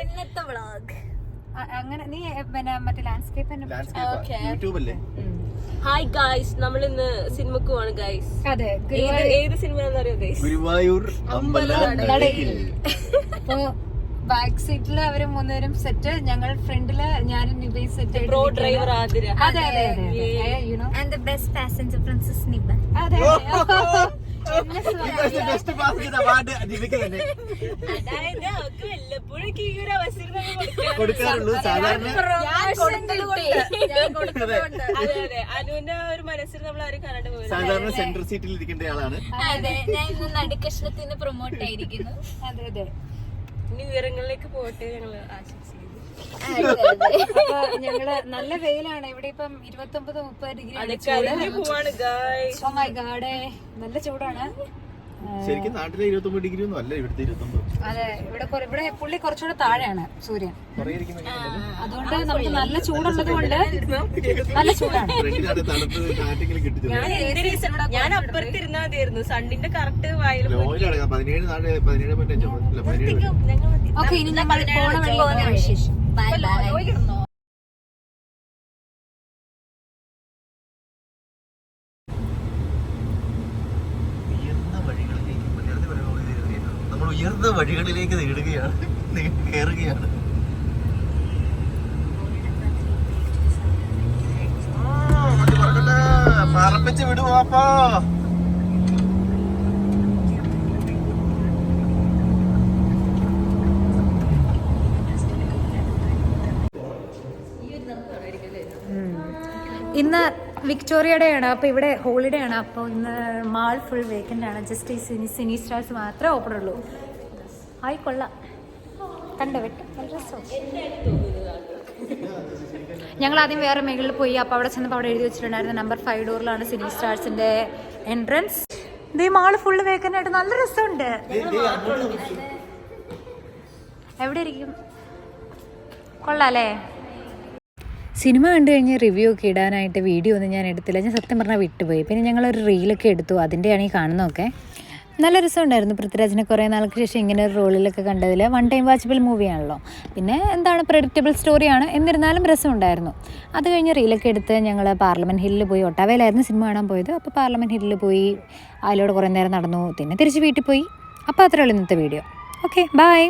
ഇന്നത്തെ വ്ളോഗ് അങ്ങനെ നീ പിന്നെ മറ്റേ ലാൻഡ്സ്കേപ്പ് യൂട്യൂബല്ലേ? ഹായ് ഗൈസ്, നമ്മൾ ഇന്ന് സിനിമക്ക് പോവാണ് ഗൈസ്. അതെ, ഏത് സിനിമയാണെന്ന് അറിയോ ഗൈസ്? ഗുരുവായൂർ അമ്പലനടയിൽ. അപ്പൊ ബാക്ക് സീറ്റില് അവര് മൂന്നുപേരും സെറ്റ്, ഞങ്ങൾ ഫ്രണ്ടില് ഞാനും നിബയും സെറ്റ്. Pro driver Athira. അതെ അതെ അതെ, you know and the best passenger princess Niba. അതെ അതായത് അവർക്ക് വല്ലപ്പോഴും ഈ ഒരു അവസരം കൊടുക്കാറുള്ളൂ. സാധാരണ അതെ അതെ, അനുവിന്റെ ഒരു മനസ്സിൽ നമ്മൾ ആരും കാണാണ്ട് പോയി. സാധാരണ സെൻട്രൽ സീറ്റിൽ ഇരിക്കേണ്ട ആളാണ്. അതെ, ഞാൻ ഇന്ന് നടുക്കഷ്ണത്തിന് പ്രൊമോട്ട് ആയിരിക്കുന്നു. അതെ അതെ, ഇനി ഉയരങ്ങളിലേക്ക് പോട്ടെ ഞങ്ങൾ ആശംസിക്കുന്നു. അപ്പൊ ഞങ്ങള് നല്ല വെയിലാണ് ഇവിടെ, ഇപ്പം 29-30 ഡിഗ്രി. പോവാണ് ഗൈസ്. ഓ മൈ ഗോഡ്, നല്ല ചൂടാണ്. ശരിക്കും നാട്ടിലെ 29 ഡിഗ്രി ഒന്നും അല്ല ഇവിടുത്തെ 29. അതെ, ഇവിടെ പുള്ളി കുറച്ചുകൂടെ താഴെയാണ് സൂര്യൻ, അതുകൊണ്ട് നമുക്ക് നല്ല ചൂടുള്ളത് കൊണ്ട് നല്ല ചൂടാണ്. ഞാൻ അപ്പുറത്തിരുന്നാ മതിയായിരുന്നു, സണ്ണിന്റെ കറക്റ്റ് വായിൽ. ഓക്കെ, ഇനി നമ്മൾ പോണ വഴി വിശേഷം. Bye bye. നമ്മൾ ഉയർന്ന വഴികളിലേക്ക് നേടുകയാണ്, കയറുകയാണ്. പറപ്പിച്ച് വിടുവാപ്പോ. ഇന്ന് വിക്ടോറിയയുടെ ആണ്, അപ്പോൾ ഇവിടെ ഹോളിഡേ ആണ്. അപ്പോൾ ഇന്ന് മാൾ ഫുൾ വേക്കൻ്റ് ആണ്. ജസ്റ്റ് ഈ സിനി സ്റ്റാർസ് മാത്രമേ ഓപ്പൺ ഉള്ളൂ. ആയി കൊള്ളാം, കണ്ട വെട്ട് നല്ല രസമാണ്. ഞങ്ങൾ ആദ്യം വേറെ മേഖലയിൽ പോയി. അപ്പോൾ അവിടെ ചെന്നപ്പോൾ അവിടെ എഴുതി വെച്ചിട്ടുണ്ടായിരുന്നു നമ്പർ 5 ഡോറിലാണ് സിനി സ്റ്റാർസിൻ്റെ എൻട്രൻസ്. ഇതേ മാൾ ഫുള്ള് വേക്കൻ്റ് ആയിട്ട് നല്ല രസമുണ്ട്. എവിടെ ഇരിക്കും, കൊള്ളാം അല്ലേ? സിനിമ കണ്ടു കഴിഞ്ഞ് റിവ്യൂ ഒക്കെ ഇടാനായിട്ട് വീഡിയോ ഒന്നും ഞാൻ എടുത്തില്ല. ഞാൻ സത്യം പറഞ്ഞാൽ വിട്ടുപോയി. പിന്നെ ഞങ്ങളൊരു റീലൊക്കെ എടുത്തു, അതിൻ്റെയാണ് ഈ കാണുന്നതൊക്കെ. നല്ല രസമുണ്ടായിരുന്നു. പൃഥ്വിരാജിനെ കുറേ നാൾക്ക് ശേഷം ഇങ്ങനെ ഒരു റോളിലൊക്കെ കണ്ടതിൽ. വൺ ടൈം വാച്ചബിൾ മൂവിയാണല്ലോ. പിന്നെ എന്താണ്, പ്രെഡിക്റ്റബിൾ സ്റ്റോറിയാണ്, എന്നിരുന്നാലും രസമുണ്ടായിരുന്നു. അത് കഴിഞ്ഞ് റീലൊക്കെ എടുത്ത് ഞങ്ങൾ പാർലമെൻറ്റ് ഹില്ലിൽ പോയി. ഒട്ടാവയിലായിരുന്നു സിനിമ കാണാൻ പോയത്. അപ്പോൾ പാർലമെൻറ്റ് ഹില്ലിൽ പോയി, അതിലൂടെ കുറേ നേരം നടന്നു, പിന്നെ തിരിച്ച് വീട്ടിൽ പോയി. അപ്പോൾ അത്രയേ ഉള്ളൂ ഇന്നത്തെ വീഡിയോ. Okay, by.